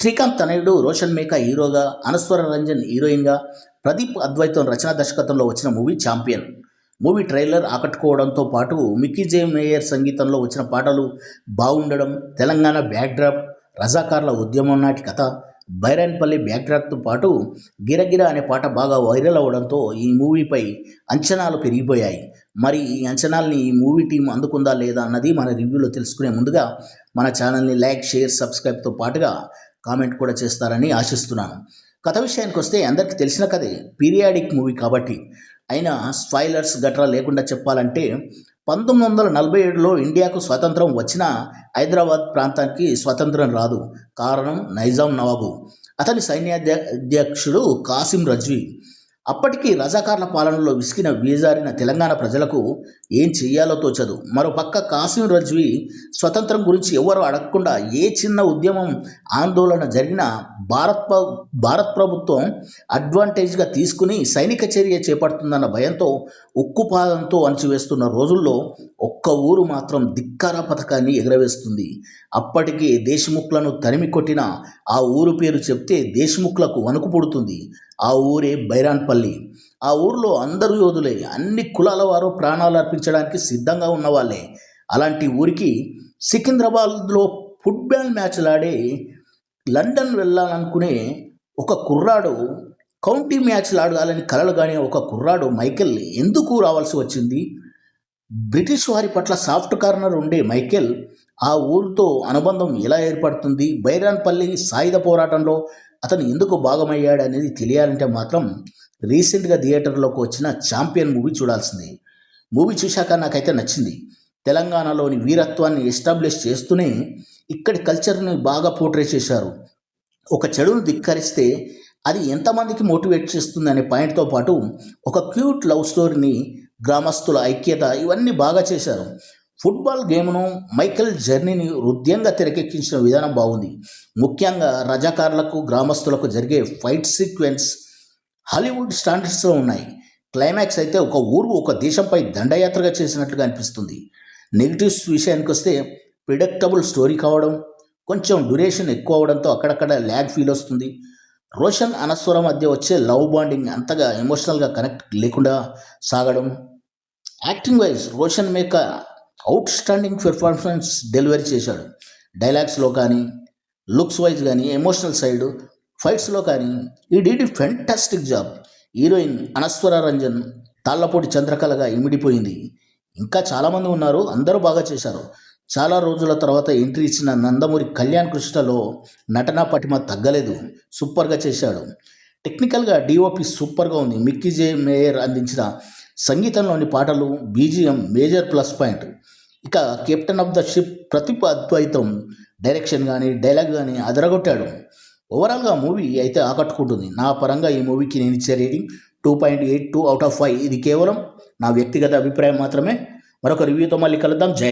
శ్రీకాంత్ తనయుడు రోషన్ మేకా హీరోగా, అనస్వర రంజన్ హీరోయిన్గా, ప్రదీప్ అద్వైతం రచనా దర్శకత్వంలో వచ్చిన మూవీ ఛాంపియన్. మూవీ ట్రైలర్ ఆకట్టుకోవడంతో పాటు మిక్కీ జే మేయర్ సంగీతంలో వచ్చిన పాటలు బాగుండడం, తెలంగాణ బ్యాక్డ్రాప్, రజాకార్ల ఉద్యమం నాటి కథ, బైరాన్పల్లి బ్యాక్డ్రాప్తో పాటు గిరగిర అనే పాట బాగా వైరల్ అవ్వడంతో ఈ మూవీపై అంచనాలు పెరిగిపోయాయి. మరి ఈ అంచనాల్ని ఈ మూవీ టీం అందుకుందా లేదా అన్నది మన రివ్యూలో తెలుసుకునే ముందుగా మన ఛానల్ని లైక్, షేర్, సబ్స్క్రైబ్తో పాటుగా కామెంట్ కూడా చేస్తారని ఆశిస్తున్నాను. కథ విషయానికి వస్తే అందరికీ తెలిసిన కథే, పీరియాడిక్ మూవీ కాబట్టి. అయినా స్పాయిలర్స్ గట్రా లేకుండా చెప్పాలంటే 1947లో ఇండియాకు స్వాతంత్రం వచ్చినా హైదరాబాద్ ప్రాంతానికి స్వాతంత్రం రాదు. కారణం నైజాం నవాబు, అతని సైన్యాధ్యక్షుడు కాసిం రజ్వీ. అప్పటికి రజాకార్ల పాలనలో విసిగిన వేజారిన తెలంగాణ ప్రజలకు ఏం చెయ్యాలో తోచదు. మరోపక్క కాసిం రజ్వీ స్వతంత్రం గురించి ఎవరు అడగకుండా ఏ చిన్న ఉద్యమం, ఆందోళన జరిగినా భారత్ ప్రభుత్వం అడ్వాంటేజ్గా తీసుకుని సైనిక చర్య చేపడుతుందన్న భయంతో ఉక్కుపాదంతో అణచివేస్తున్న రోజుల్లో ఒక్క ఊరు మాత్రం ధిక్కార పథకాన్ని ఎగరవేస్తుంది. అప్పటికే దేశ్ముఖ్లను తరిమి కొట్టిన ఆ ఊరు పేరు చెప్తే దేశ్ముఖ్లకు వణుకు పుడుతుంది. ఆ ఊరే బైరాన్పల్లి. ఆ ఊరిలో అందరూ యోధులే, అన్ని కులాల వారు ప్రాణాలు అర్పించడానికి సిద్ధంగా ఉన్నవాళ్ళే. అలాంటి ఊరికి సికింద్రాబాద్లో ఫుట్బాల్ మ్యాచ్లాడే లండన్ వెళ్ళాలనుకునే ఒక కుర్రాడు, కౌంటీ మ్యాచ్లు ఆడాలని కలలుగానే ఒక కుర్రాడు మైకేల్ ఎందుకు రావాల్సి వచ్చింది? బ్రిటిష్ వారి పట్ల సాఫ్ట్ కార్నర్ ఉండే మైకేల్ ఆ ఊరితో అనుబంధం ఎలా ఏర్పడుతుంది? బైరాన్పల్లి సాయుధ పోరాటంలో అతను ఎందుకు భాగమయ్యాడు అనేది తెలియాలంటే మాత్రం రీసెంట్గా థియేటర్లోకి వచ్చిన ఛాంపియన్ మూవీ చూడాల్సిందే. మూవీ చూశాక నాకైతే నచ్చింది. తెలంగాణలోని వీరత్వాన్ని ఎస్టాబ్లిష్ చేస్తూనే ఇక్కడి కల్చర్ని బాగా పోర్ట్రే చేశారు. ఒక చెడును ధిక్కరిస్తే అది ఎంతమందికి మోటివేట్ చేస్తుంది అనే పాయింట్తో పాటు ఒక క్యూట్ లవ్ స్టోరీని, గ్రామస్తుల ఐక్యత, ఇవన్నీ బాగా చేశారు. ఫుట్బాల్ గేమ్ను, మైకేల్ జర్నీని హృదయంగా తెరకెక్కించిన విధానం బాగుంది. ముఖ్యంగా రజాకార్లకు, గ్రామస్తులకు జరిగే ఫైట్ సీక్వెన్స్ హాలీవుడ్ స్టాండర్డ్స్లో ఉన్నాయి. క్లైమాక్స్ అయితే ఒక ఊరు ఒక దేశంపై దండయాత్రగా చేసినట్లుగా అనిపిస్తుంది. నెగిటివ్స్ విషయానికి వస్తే ప్రిడిక్టబుల్ స్టోరీ కావడం, కొంచెం డ్యూరేషన్ ఎక్కువ అవడంతో అక్కడక్కడ ల్యాగ్ ఫీల్ వస్తుంది. రోషన్, అనస్వర మధ్య వచ్చే లవ్ బాండింగ్ అంతగా ఎమోషనల్గా కనెక్ట్ లేకుండా సాగడం. Acting wise Roshan Meka outstanding performance delivery చేశాడు. డైలాగ్స్లో కానీ, లుక్స్ వైజ్ కానీ, ఎమోషనల్ సైడ్, ఫైట్స్లో కానీ he did fantastic job. Heroine Anaswara Rajan Tallapudi చంద్రకళగా ఇమిడిపోయింది. ఇంకా చాలామంది ఉన్నారు, అందరూ బాగా చేశారు. చాలా రోజుల తర్వాత ఎంట్రీ ఇచ్చిన నందమూరి కళ్యాణ్ కృష్ణలో నటనా పటిమ తగ్గలేదు, సూపర్గా చేశాడు. టెక్నికల్గా డిఓపి సూపర్గా ఉంది. మిక్కీ జే మేయర్ అందించిన సంగీతంలోని పాటలు, బీజిఎం మేజర్ ప్లస్ పాయింట్. ఇక captain of the ship Pradeep Advaitam direction కానీ, డైలాగ్ కానీ అదరగొట్టాడు. ఓవరాల్గా మూవీ అయితే ఆకట్టుకుంటుంది. నా పరంగా ఈ మూవీకి నేను ఇచ్చే రేటింగ్ 2.82 out of 5. ఇది కేవలం నా వ్యక్తిగత అభిప్రాయం మాత్రమే. మరొక రివ్యూతో మళ్ళీ కలుద్దాం. జై